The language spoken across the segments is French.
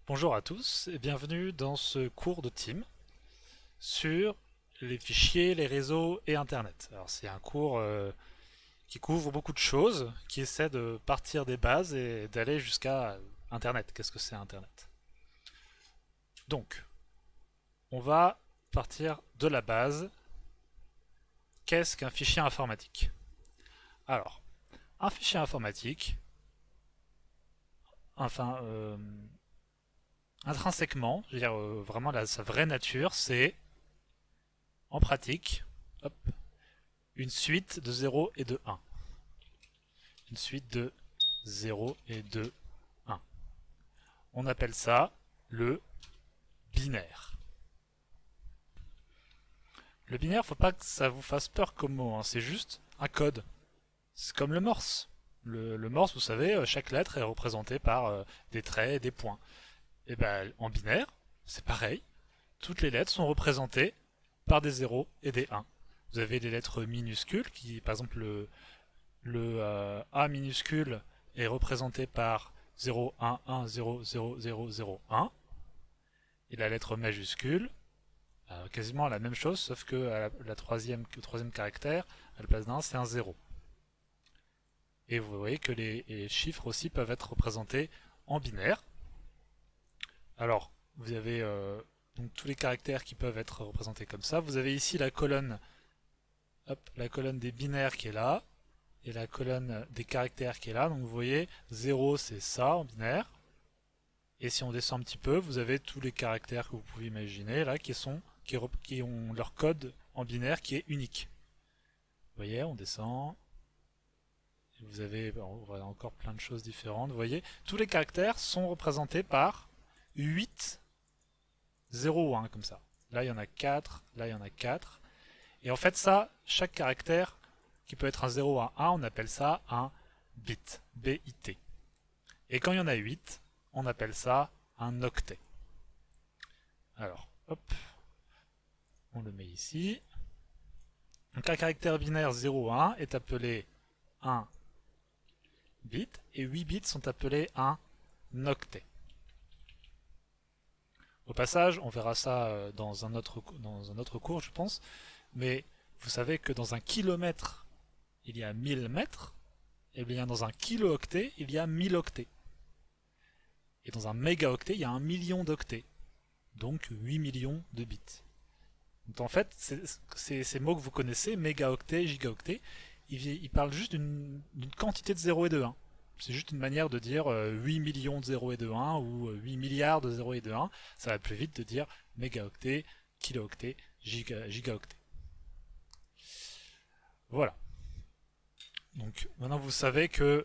Bonjour à tous et bienvenue dans ce cours de Team sur les fichiers, les réseaux et Internet. Alors c'est un cours qui couvre beaucoup de choses, qui essaie de partir des bases et d'aller jusqu'à Internet. Qu'est-ce que c'est Internet? Donc, on va partir de la base. Qu'est-ce qu'un fichier informatique? Alors, un fichier informatique, enfin, intrinsèquement, je veux dire vraiment sa vraie nature, c'est en pratique, hop, une suite de 0 et de 1. Une suite de 0 et de 1. On appelle ça le binaire. Le binaire, faut pas que ça vous fasse peur comme mot, hein. C'est juste un code. C'est comme le morse. Le morse, vous savez, chaque lettre est représentée par des traits et des points. Et ben en binaire, c'est pareil. Toutes les lettres sont représentées par des 0 et des 1. Vous avez des lettres minuscules qui, par exemple, le A minuscule est représenté par 0, 1, 1, 0, 0, 0, 0, 1. Et la lettre majuscule, quasiment la même chose, sauf que le troisième caractère, à la place d'un, c'est un 0. Et vous voyez que les chiffres aussi peuvent être représentés en binaire. Alors, vous avez donc tous les caractères qui peuvent être représentés comme ça. Vous avez ici la colonne, hop, la colonne des binaires qui est là, et la colonne des caractères qui est là. Donc vous voyez, 0 c'est ça en binaire. Et si on descend un petit peu, vous avez tous les caractères que vous pouvez imaginer là qui ont leur code en binaire qui est unique. Vous voyez, on descend. Vous avez encore plein de choses différentes. Vous voyez, tous les caractères sont représentés par 8, 0 ou 1 comme ça. Là, il y en a 4, là, il y en a 4. Et en fait, ça, chaque caractère qui peut être un 0 ou un 1, on appelle ça un bit, B-I-T. Et quand il y en a 8, on appelle ça un octet. Alors, hop, on le met ici. Donc un caractère binaire 0 ou 1 est appelé un bit, et 8 bits sont appelés un octet. Au passage, on verra ça dans un autre cours, je pense, mais vous savez que dans un kilomètre, il y a 1000 mètres, et bien dans un kilo-octet, il y a 1000 octets. Et dans un mégaoctet, il y a 1 million d'octets. Donc 8 millions de bits. Donc en fait, ces mots que vous connaissez, mégaoctet, gigaoctet, ils parlent juste d'une quantité de 0 et de 1. C'est juste une manière de dire 8 millions de 0 et de 1 ou 8 milliards de 0 et de 1. Ça va plus vite de dire mégaoctet, kilooctet, gigaoctet. Voilà. Donc maintenant vous savez que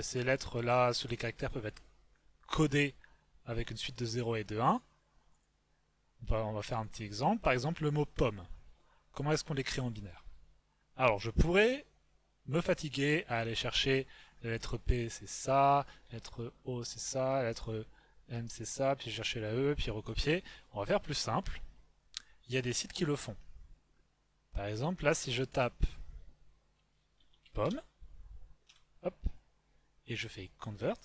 ces lettres-là, sous les caractères, peuvent être codées avec une suite de 0 et de 1. On va faire un petit exemple. Par exemple, le mot pomme. Comment est-ce qu'on l'écrit en binaire? Alors, je pourrais me fatiguer à aller chercher la lettre P, c'est ça, la lettre O, c'est ça, la lettre M, c'est ça, puis chercher la E, puis recopier. On va faire plus simple. Il y a des sites qui le font. Par exemple, là, si je tape pomme, hop, et je fais convert,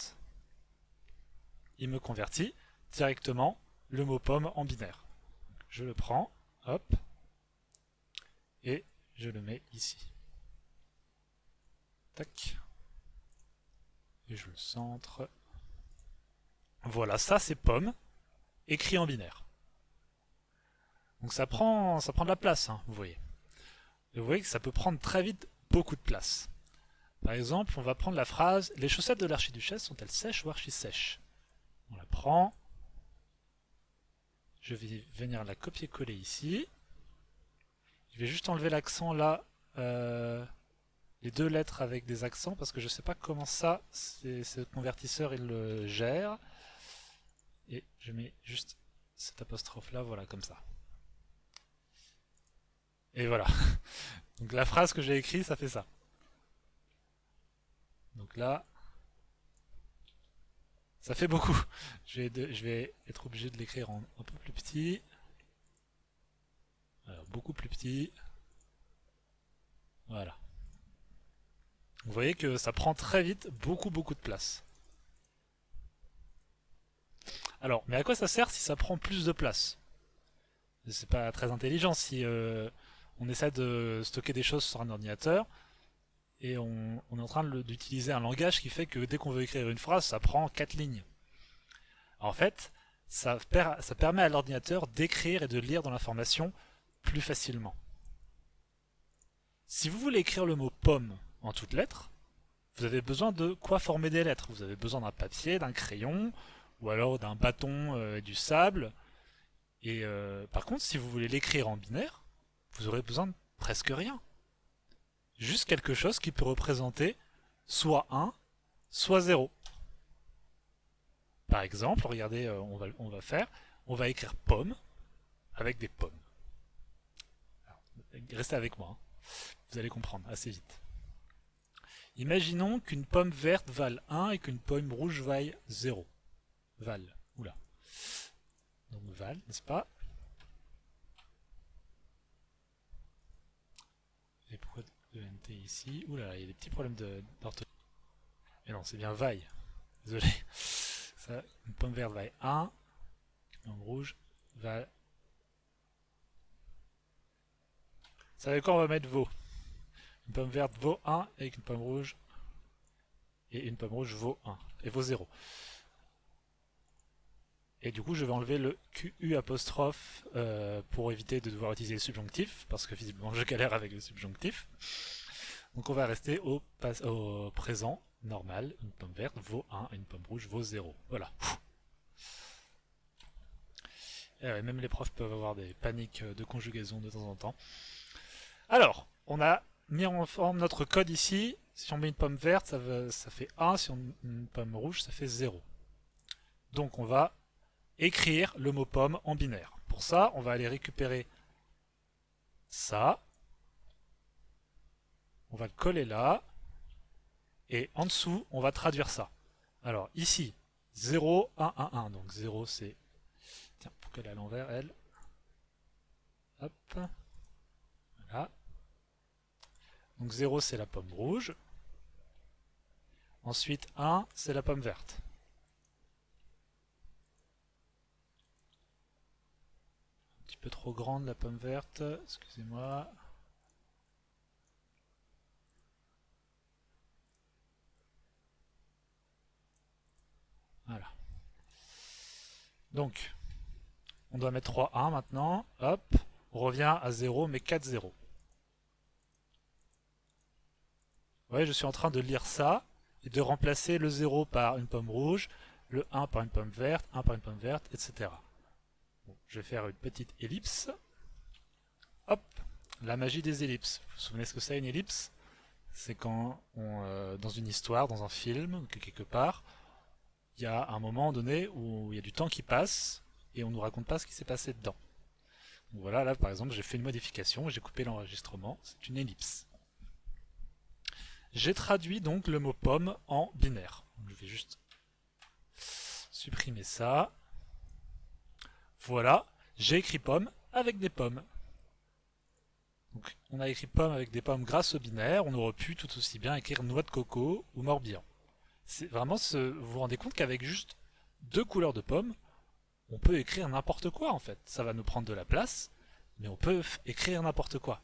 il me convertit directement le mot pomme en binaire. Je le prends, hop, et je le mets ici. Tac. Et je le centre. Voilà, ça c'est pomme, écrit en binaire. Donc ça prend de la place, hein, vous voyez. Et vous voyez que ça peut prendre très vite beaucoup de place. Par exemple, on va prendre la phrase les chaussettes de l'archiduchesse sont-elles sèches ou archi-sèches? On la prend. Je vais venir la copier-coller ici. Je vais juste enlever l'accent là, les deux lettres avec des accents, parce que je ne sais pas comment ça, ce convertisseur il le gère. Et je mets juste cette apostrophe là, voilà, comme ça. Et voilà. Donc la phrase que j'ai écrite, ça fait ça. Donc là, ça fait beaucoup. Je vais être obligé de l'écrire en un peu plus petit. Alors, beaucoup plus petit. Voilà. Vous voyez que ça prend très vite beaucoup de place. Alors, mais à quoi ça sert si ça prend plus de place? C'est pas très intelligent si on essaie de stocker des choses sur un ordinateur et on est en train d'utiliser un langage qui fait que dès qu'on veut écrire une phrase, ça prend 4 lignes. En fait, ça permet à l'ordinateur d'écrire et de lire dans l'information plus facilement. Si vous voulez écrire le mot pomme en toutes lettres, vous avez besoin de quoi former des lettres. Vous avez besoin d'un papier, d'un crayon, ou alors d'un bâton et du sable. Et par contre, si vous voulez l'écrire en binaire, vous aurez besoin de presque rien. Juste quelque chose qui peut représenter soit 1, soit 0. Par exemple, regardez, on va écrire pomme avec des pommes. Alors, restez avec moi, hein. Vous allez comprendre assez vite. Imaginons qu'une pomme verte vale 1 et qu'une pomme rouge vaille 0. Val, oula. Donc val, n'est-ce pas? Et pourquoi ENT ici? Oula, il y a des petits problèmes d'orthographe. Mais non, c'est bien vaille. Désolé. Ça, une pomme verte vaille 1. Une pomme rouge vaille. Vous savez quoi, on va mettre vaut. Une pomme verte vaut 1 et une pomme rouge. Et une pomme rouge vaut 1. Et vaut 0. Et du coup, je vais enlever le QU apostrophe pour éviter de devoir utiliser le subjonctif, parce que visiblement je galère avec le subjonctif. Donc on va rester au présent normal. Une pomme verte vaut 1 et une pomme rouge vaut 0. Voilà. Et ouais, même les profs peuvent avoir des paniques de conjugaison de temps en temps. Alors, on a mis en forme notre code ici. Si on met une pomme verte, ça fait 1. Si on met une pomme rouge, ça fait 0. Donc on va écrire le mot pomme en binaire. Pour ça, on va aller récupérer ça. On va le coller là. Et en dessous, on va traduire ça. Alors ici, 0, 1, 1, 1. Donc 0, c'est... Tiens, pour qu'elle est à l'envers, elle. Hop. Voilà. Donc 0, c'est la pomme rouge. Ensuite, 1, c'est la pomme verte. Un petit peu trop grande la pomme verte, excusez-moi. Voilà. Donc, on doit mettre 3, 1 maintenant. Hop, on revient à 0, mais 4, 0. Vous voyez, je suis en train de lire ça et de remplacer le 0 par une pomme rouge, le 1 par une pomme verte, 1 par une pomme verte, etc. Bon, je vais faire une petite ellipse. Hop, la magie des ellipses. Vous vous souvenez ce que c'est une ellipse? C'est quand dans une histoire, dans un film, quelque part, il y a un moment donné où il y a du temps qui passe et on ne nous raconte pas ce qui s'est passé dedans. Donc voilà, là par exemple, j'ai fait une modification, j'ai coupé l'enregistrement, c'est une ellipse. J'ai traduit donc le mot pomme en binaire. Donc, je vais juste supprimer ça. Voilà, j'ai écrit pomme avec des pommes. Donc on a écrit pomme avec des pommes grâce au binaire, on aurait pu tout aussi bien écrire noix de coco ou morbihan. C'est vraiment, vous vous rendez compte qu'avec juste 2 couleurs de pommes, on peut écrire n'importe quoi en fait. Ça va nous prendre de la place, mais on peut écrire n'importe quoi.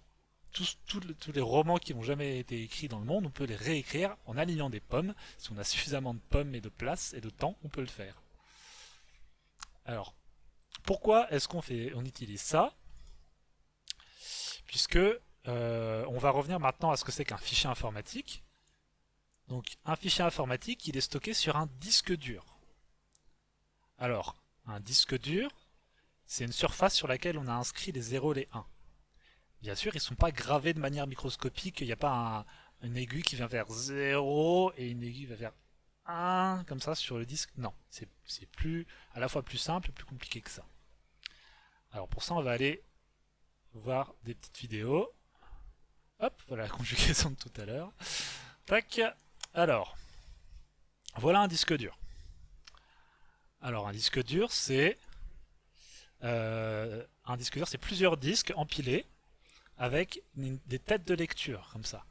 Tous les romans qui n'ont jamais été écrits dans le monde, on peut les réécrire en alignant des pommes. Si on a suffisamment de pommes et de place et de temps, on peut le faire. Alors, pourquoi est-ce on utilise ça? Puisque on va revenir maintenant à ce que c'est qu'un fichier informatique. Donc, un fichier informatique, il est stocké sur un disque dur. Alors, un disque dur, c'est une surface sur laquelle on a inscrit les 0 et les 1. Bien sûr, ils ne sont pas gravés de manière microscopique, il n'y a pas une aiguille qui vient vers 0 et une aiguille qui va vers 1, comme ça, sur le disque. Non, c'est à la fois plus simple et plus compliqué que ça. Alors pour ça, on va aller voir des petites vidéos. Hop, voilà la conjugaison de tout à l'heure. Tac. Alors, voilà un disque dur. Alors un disque dur, c'est plusieurs disques empilés avec des têtes de lecture, comme ça.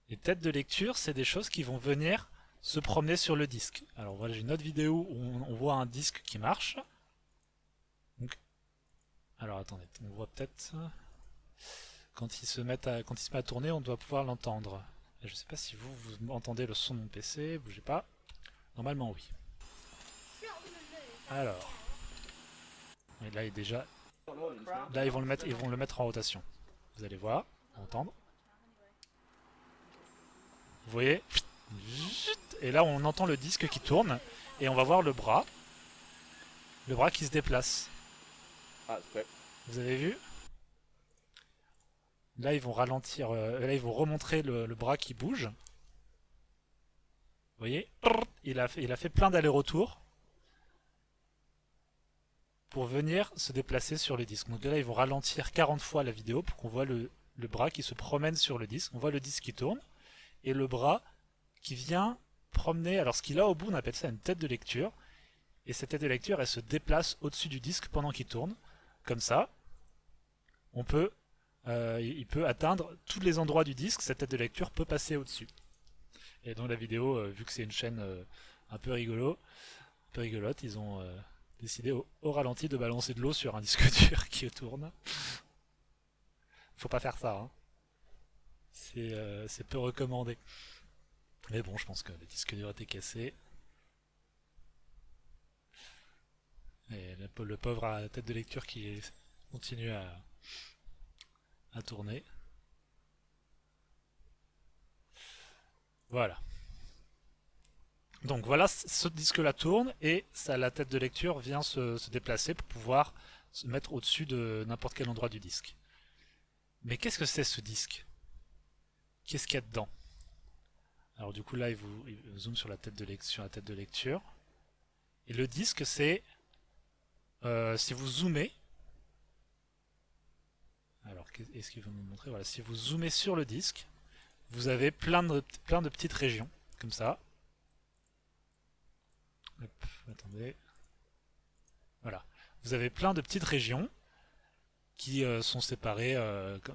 Les têtes de lecture, c'est des choses qui vont venir se promener sur le disque. Alors voilà, j'ai une autre vidéo où on voit un disque qui marche. Donc, alors attendez, on voit peut-être quand il se met à tourner, on doit pouvoir l'entendre. Je sais pas si vous entendez le son de mon PC, bougez pas. Normalement oui. Alors, et là il est déjà, là ils vont le mettre en rotation. Vous allez voir, entendre. Vous voyez? Et là on entend le disque qui tourne et on va voir le bras qui se déplace. Vous avez vu? Là ils vont ralentir, là ils vont remontrer le bras qui bouge. Vous voyez? Il a fait plein d'allers-retours pour venir se déplacer sur le disque. Donc là ils vont ralentir 40 fois la vidéo pour qu'on voit le bras qui se promène sur le disque. On voit le disque qui tourne et le bras qui vient promener. Alors ce qu'il a au bout, on appelle ça une tête de lecture. Et cette tête de lecture, elle se déplace au-dessus du disque pendant qu'il tourne. Comme ça, il peut atteindre tous les endroits du disque. Cette tête de lecture peut passer au-dessus. Et dans la vidéo, vu que c'est une chaîne un peu rigolote, ils ont décidé au ralenti de balancer de l'eau sur un disque dur qui tourne. Faut pas faire ça, hein. C'est peu recommandé. Mais bon, je pense que le disque dur était cassé. Et le pauvre à la tête de lecture qui continue à tourner. Voilà. Donc voilà, ce disque-là tourne et la tête de lecture vient se déplacer pour pouvoir se mettre au-dessus de n'importe quel endroit du disque. Mais qu'est-ce que c'est ce disque? Qu'est-ce qu'il y a dedans? Alors du coup là, il zoome sur la tête de lecture. Et le disque, c'est... si vous zoomez... Alors, est-ce qu'il veut nous montrer? Voilà, si vous zoomez sur le disque, vous avez plein de petites régions, comme ça. Hop, attendez. Voilà. Vous avez plein de petites régions qui sont séparées,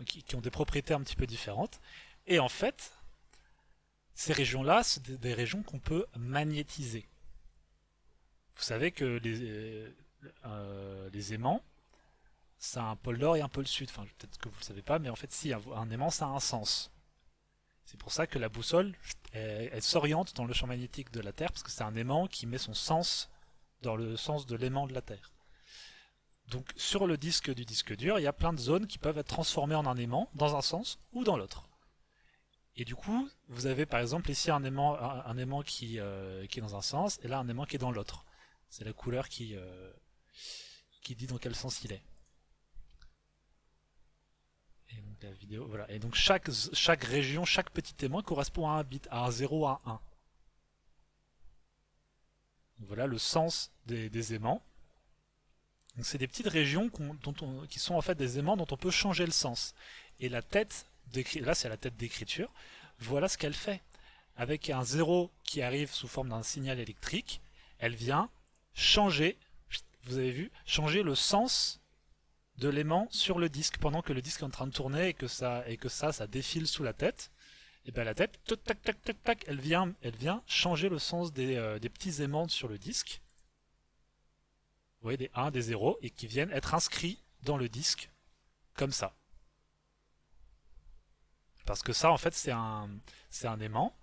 qui ont des propriétés un petit peu différentes. Et en fait, ces régions-là, c'est des régions qu'on peut magnétiser. Vous savez que les aimants, ça a un pôle nord et un pôle sud. Enfin, peut-être que vous ne le savez pas, mais en fait, si, un aimant, ça a un sens. C'est pour ça que la boussole, elle s'oriente dans le champ magnétique de la Terre, parce que c'est un aimant qui met son sens dans le sens de l'aimant de la Terre. Donc, sur le disque du disque dur, il y a plein de zones qui peuvent être transformées en un aimant, dans un sens ou dans l'autre. Et du coup, vous avez par exemple ici un aimant qui est dans un sens, et là un aimant qui est dans l'autre. C'est la couleur qui dit dans quel sens il est. Et donc la vidéo, voilà. Et donc chaque région, chaque petit aimant correspond à un bit, à un 0, à un 1. Donc voilà le sens des aimants. Donc c'est des petites régions qui sont en fait des aimants dont on peut changer le sens. Et la tête là c'est la tête d'écriture. Voilà ce qu'elle fait. Avec un 0 qui arrive sous forme d'un signal électrique, elle vient changer, vous avez vu, changer le sens de l'aimant sur le disque pendant que le disque est en train de tourner et que ça défile sous la tête. Et bien la tête, tac tac tac tac tac, elle vient changer le sens des petits aimants sur le disque. Vous voyez, des 1, des 0, et qui viennent être inscrits dans le disque, comme ça. Parce que ça, en fait, c'est un aimant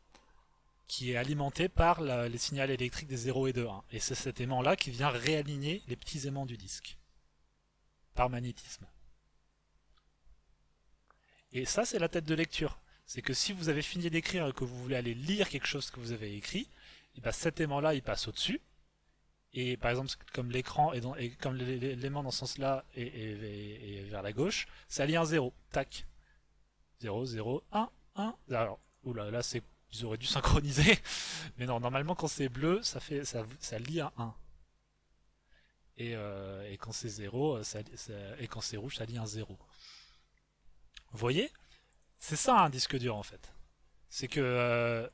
qui est alimenté par les signaux électriques des 0 et de 1. Et c'est cet aimant-là qui vient réaligner les petits aimants du disque, par magnétisme. Et ça, c'est la tête de lecture. C'est que si vous avez fini d'écrire et que vous voulez aller lire quelque chose que vous avez écrit, et ben cet aimant-là, il passe au-dessus. Et par exemple, comme l'écran et comme l'aimant dans ce sens-là est vers la gauche, ça lit un 0. Tac. 0, 0, 1, 1. Alors, oula, là, ils auraient dû synchroniser. Mais non, normalement, quand c'est bleu, ça lit un 1. Et quand c'est 0, et quand c'est rouge, ça lit un 0. Vous voyez? C'est ça un disque dur en fait. C'est que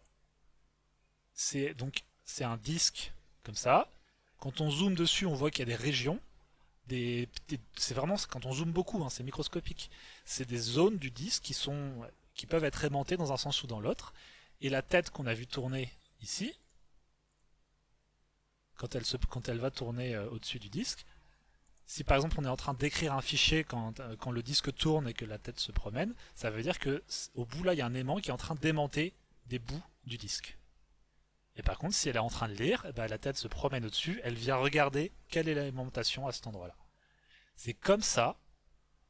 c'est un disque comme ça. Quand on zoome dessus, on voit qu'il y a des régions. C'est vraiment quand on zoome beaucoup, hein, c'est microscopique. C'est des zones du disque qui peuvent être aimantées dans un sens ou dans l'autre. Et la tête qu'on a vu tourner ici, quand elle va tourner au-dessus du disque. Si par exemple on est en train d'écrire un fichier quand le disque tourne et que la tête se promène, ça veut dire que au bout là il y a un aimant qui est en train d'aimanter des bouts du disque. Et par contre si elle est en train de lire, eh ben, la tête se promène au-dessus, elle vient regarder quelle est l'aimantation à cet endroit-là. C'est comme ça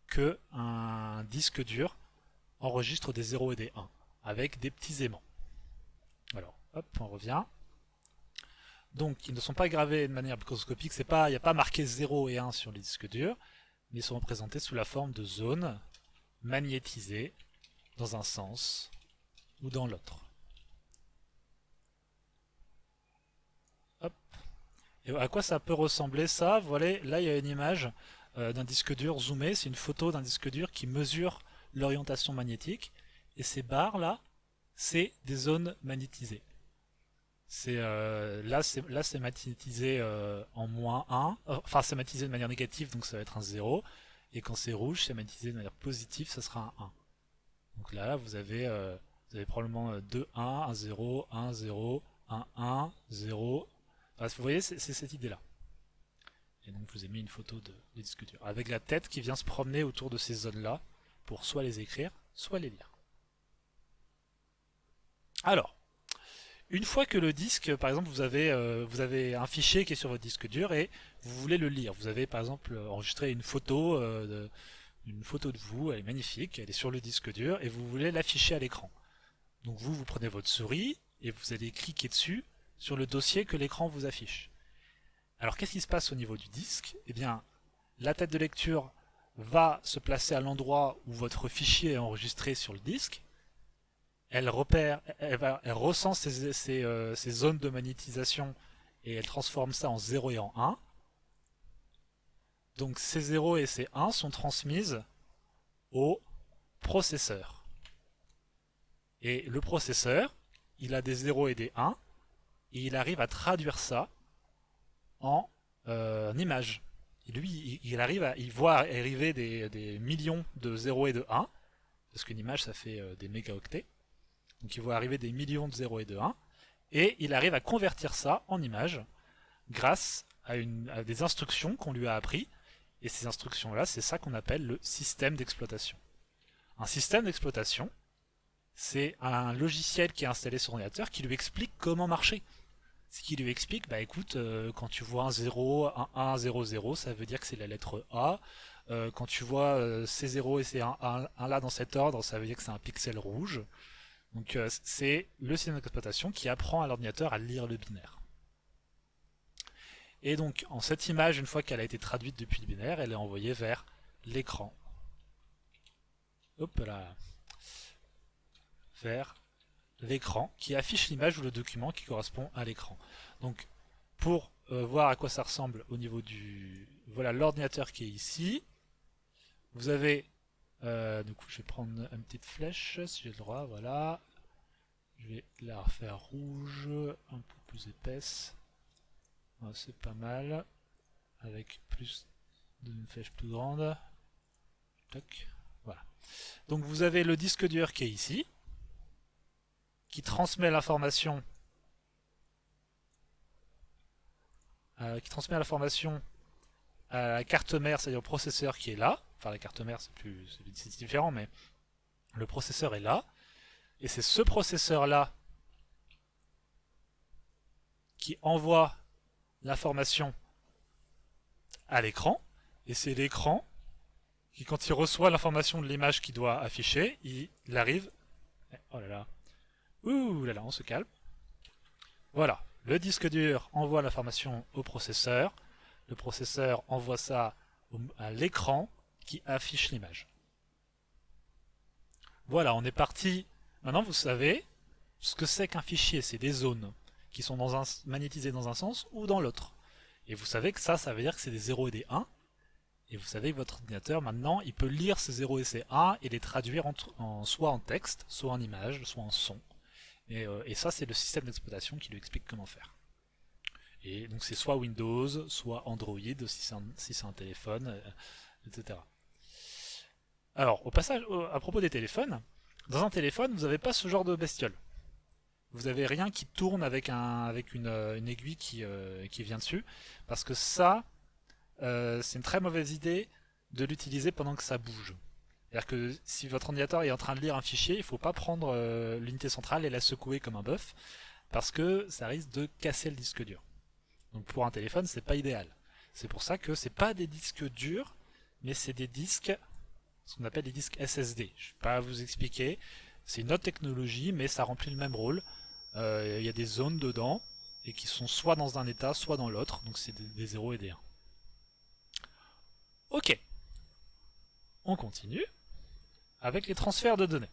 que un disque dur enregistre des 0 et des 1 avec des petits aimants. Alors, hop, on revient. Donc, ils ne sont pas gravés de manière microscopique, il n'y a pas marqué 0 et 1 sur les disques durs, mais ils sont représentés sous la forme de zones magnétisées dans un sens ou dans l'autre. Hop. Et à quoi ça peut ressembler ça? Voilà, là il y a une image d'un disque dur zoomé, c'est une photo d'un disque dur qui mesure l'orientation magnétique, et ces barres là, c'est des zones magnétisées. Là c'est magnétisé en -1, enfin c'est magnétisé de manière négative donc ça va être un 0, et quand c'est rouge c'est magnétisé de manière positive, ça sera un 1. Donc là vous avez probablement 2 1, 1 0, 1 0, 1 1, 0. Enfin, vous voyez c'est cette idée là. Et donc je vous ai mis une photo de disque dur avec la tête qui vient se promener autour de ces zones là pour soit les écrire, soit les lire. Alors, une fois que le disque, par exemple, vous avez un fichier qui est sur votre disque dur et vous voulez le lire. Vous avez par exemple enregistré une photo de vous, elle est magnifique, elle est sur le disque dur et vous voulez l'afficher à l'écran. Donc vous prenez votre souris et vous allez cliquer dessus sur le dossier que l'écran vous affiche. Alors qu'est-ce qui se passe au niveau du disque? Eh bien, la tête de lecture va se placer à l'endroit où votre fichier est enregistré sur le disque. Elle recense ces zones de magnétisation et elle transforme ça en 0 et en 1. Donc ces 0 et ces 1 sont transmises au processeur. Et le processeur, il a des 0 et des 1, et il arrive à traduire ça en image. Lui, il voit arriver des millions de 0 et de 1, parce qu'une image ça fait des mégaoctets. Donc il voit arriver des millions de 0 et de 1, et il arrive à convertir ça en image grâce à des instructions qu'on lui a appris, et ces instructions-là, c'est ça qu'on appelle le système d'exploitation. Un système d'exploitation, c'est un logiciel qui est installé sur l'ordinateur qui lui explique comment marcher. Ce qui lui explique, bah écoute, quand tu vois un 0, un 1, 0, 0, ça veut dire que c'est la lettre A. Quand tu vois ces 0 et ces 1 là dans cet ordre, ça veut dire que c'est un pixel rouge. Donc c'est le système d'exploitation qui apprend à l'ordinateur à lire le binaire. Et donc en cette image, une fois qu'elle a été traduite depuis le binaire, elle est envoyée vers l'écran. Hop là. Vers l'écran qui affiche l'image ou le document qui correspond à l'écran. Donc pour voir à quoi ça ressemble au niveau du... Voilà l'ordinateur qui est ici. Vous avez... du coup je vais prendre une petite flèche si j'ai le droit, voilà. Je vais la refaire rouge, un peu plus épaisse. Voilà, c'est pas mal. Avec plus d'une flèche plus grande. Tac. Voilà. Donc vous avez le disque dur qui est ici, qui transmet l'information à la carte mère, c'est-à-dire au processeur qui est là. Enfin la carte mère c'est différent, mais le processeur est là. Et c'est ce processeur-là qui envoie l'information à l'écran. Et c'est l'écran qui, quand il reçoit l'information de l'image qu'il doit afficher, il arrive... Oh là là. Ouh là là, on se calme. Voilà. Le disque dur envoie l'information au processeur. Le processeur envoie ça à l'écran qui affiche l'image. Voilà, on est parti. Maintenant, vous savez ce que c'est qu'un fichier. C'est des zones qui sont magnétisées dans un sens ou dans l'autre. Et vous savez que ça veut dire que c'est des 0 et des 1. Et vous savez que votre ordinateur, maintenant, il peut lire ces 0 et ces 1 et les traduire soit en texte, soit en image, soit en son. Et ça, c'est le système d'exploitation qui lui explique comment faire. Et donc c'est soit Windows, soit Android, si c'est un téléphone, etc. Alors, au passage, à propos des téléphones, dans un téléphone, vous n'avez pas ce genre de bestiole. vous avez rien qui tourne avec une aiguille qui vient dessus, parce que ça, c'est une très mauvaise idée de l'utiliser pendant que ça bouge. C'est-à-dire que si votre ordinateur est en train de lire un fichier, il ne faut pas prendre l'unité centrale et la secouer comme un bœuf, parce que ça risque de casser le disque dur. Donc pour un téléphone, c'est pas idéal. C'est pour ça que c'est pas des disques durs, mais c'est des disques, ce qu'on appelle des disques SSD. Je ne vais pas vous expliquer. C'est une autre technologie, mais ça remplit le même rôle. Il y a des zones dedans, et qui sont soit dans un état, soit dans l'autre. Donc c'est des 0 et des 1. Ok. On continue avec les transferts de données.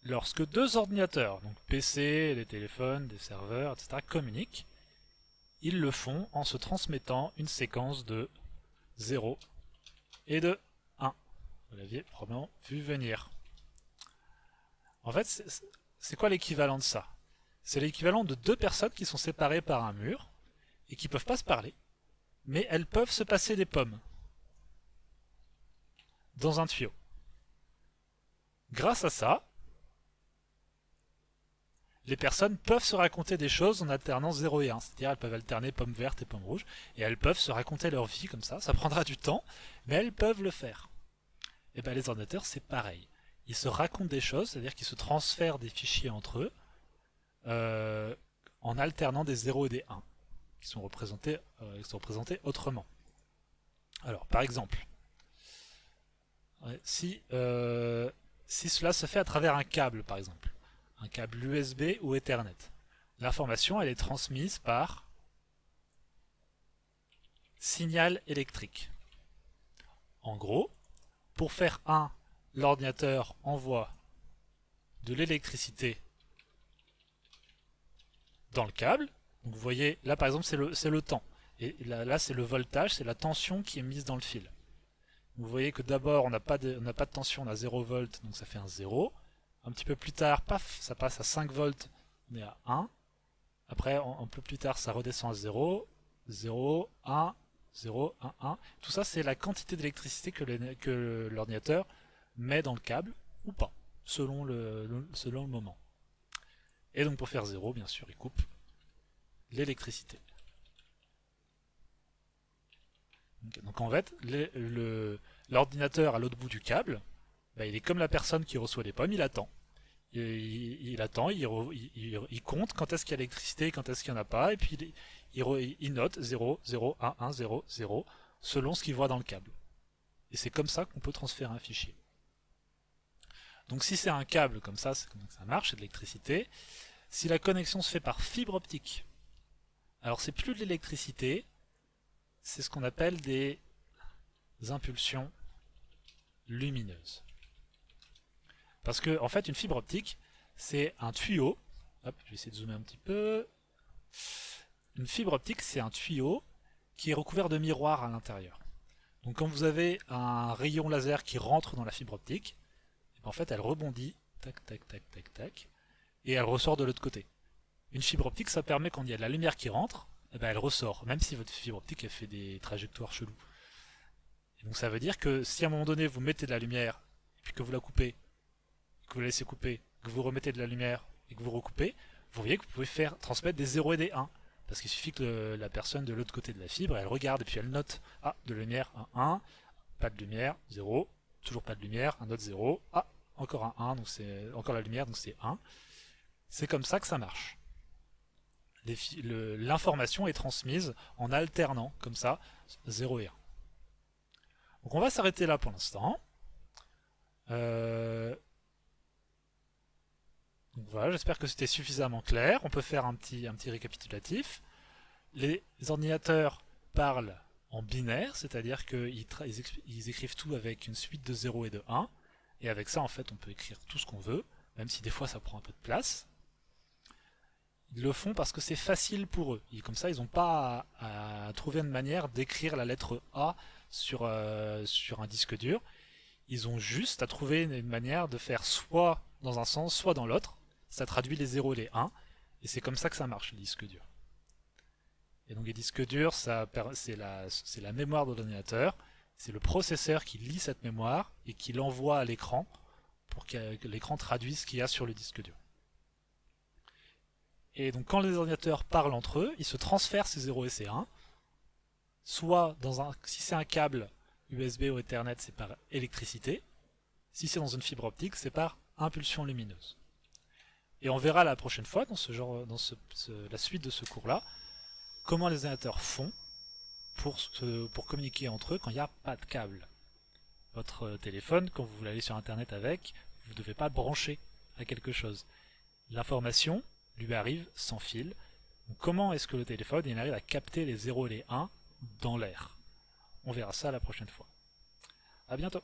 Lorsque deux ordinateurs, donc PC, des téléphones, des serveurs, etc., communiquent, ils le font en se transmettant une séquence de 0 et de 1. Vous l'aviez probablement vu venir. En fait, c'est quoi l'équivalent de ça? C'est l'équivalent de deux personnes qui sont séparées par un mur et qui ne peuvent pas se parler, mais elles peuvent se passer des pommes dans un tuyau. Grâce à ça, les personnes peuvent se raconter des choses en alternant 0 et 1. C'est-à-dire elles peuvent alterner pommes vertes et pommes rouges, et elles peuvent se raconter leur vie comme ça. Ça prendra du temps, mais elles peuvent le faire. Et bien les ordinateurs, c'est pareil. Ils se racontent des choses, c'est-à-dire qu'ils se transfèrent des fichiers entre eux en alternant des 0 et des 1, qui sont représentés autrement. Alors, par exemple, si cela se fait à travers un câble, par exemple, un câble USB ou Ethernet, l'information elle est transmise par signal électrique. En gros, pour faire 1, l'ordinateur envoie de l'électricité dans le câble. Donc vous voyez, là par exemple c'est le temps. Et là c'est le voltage, c'est la tension qui est mise dans le fil. Vous voyez que d'abord on n'a pas de tension, on a 0 volts, donc ça fait un 0. Un petit peu plus tard, paf, ça passe à 5 volts, on est à 1. Après, un peu plus tard, ça redescend à 0, 0, 1, 0, 1, 1. Tout ça, c'est la quantité d'électricité que l'ordinateur met dans le câble, ou pas, selon le moment. Et donc pour faire 0, bien sûr, il coupe l'électricité. Donc en fait, l'ordinateur à l'autre bout du câble, bah, il est comme la personne qui reçoit les pommes, il attend. Il attend, il compte quand est-ce qu'il y a l'électricité et quand est-ce qu'il n'y en a pas, et puis il note 0, 0, 1, 1, 0, 0, selon ce qu'il voit dans le câble. Et c'est comme ça qu'on peut transférer un fichier. Donc si c'est un câble comme ça, c'est comme ça que ça marche, c'est de l'électricité. Si la connexion se fait par fibre optique, alors c'est plus de l'électricité, c'est ce qu'on appelle des impulsions lumineuses. Parce que, en fait, une fibre optique, c'est un tuyau. Hop, je vais essayer de zoomer un petit peu. Une fibre optique, c'est un tuyau qui est recouvert de miroirs à l'intérieur. Donc, quand vous avez un rayon laser qui rentre dans la fibre optique, en fait, elle rebondit, tac, tac, tac, tac, tac, et elle ressort de l'autre côté. Une fibre optique, ça permet quand il y a de la lumière qui rentre, eh ben, elle ressort, même si votre fibre optique elle fait des trajectoires cheloues. Et donc, ça veut dire que si à un moment donné vous mettez de la lumière, et puis que vous la coupez, que vous la laissez couper, que vous remettez de la lumière et que vous recoupez, vous voyez que vous pouvez faire transmettre des 0 et des 1. Parce qu'il suffit que la personne de l'autre côté de la fibre, elle regarde et puis elle note, ah, de lumière, un 1, pas de lumière, 0, toujours pas de lumière, un autre 0, ah, encore un 1, donc c'est encore la lumière, donc c'est 1. C'est comme ça que ça marche. L'information est transmise en alternant, comme ça, 0 et 1. Donc on va s'arrêter là pour l'instant. Donc voilà, j'espère que c'était suffisamment clair. On peut faire un petit récapitulatif. Les ordinateurs parlent en binaire, c'est-à-dire qu'ils écrivent tout avec une suite de 0 et de 1. Et avec ça, en fait, on peut écrire tout ce qu'on veut, même si des fois ça prend un peu de place. Ils le font parce que c'est facile pour eux. Et comme ça, ils n'ont pas à trouver une manière d'écrire la lettre A sur un disque dur. Ils ont juste à trouver une manière de faire soit dans un sens, soit dans l'autre. Ça traduit les 0 et les 1. Et c'est comme ça que ça marche, les disques durs. Et donc les disques durs, c'est la mémoire de l'ordinateur. C'est le processeur qui lit cette mémoire et qui l'envoie à l'écran pour que l'écran traduise ce qu'il y a sur le disque dur. Et donc quand les ordinateurs parlent entre eux, ils se transfèrent ces 0 et ces 1, soit si c'est un câble USB ou Ethernet, c'est par électricité, si c'est dans une fibre optique, c'est par impulsion lumineuse. Et on verra la prochaine fois, dans la suite de ce cours-là, comment les ordinateurs font pour communiquer entre eux quand il n'y a pas de câble. Votre téléphone, quand vous voulez aller sur Internet avec, vous ne devez pas le brancher à quelque chose. L'information lui arrive sans fil. Donc comment est-ce que le téléphone il arrive à capter les 0 et les 1 dans l'air? On verra ça la prochaine fois. À bientôt.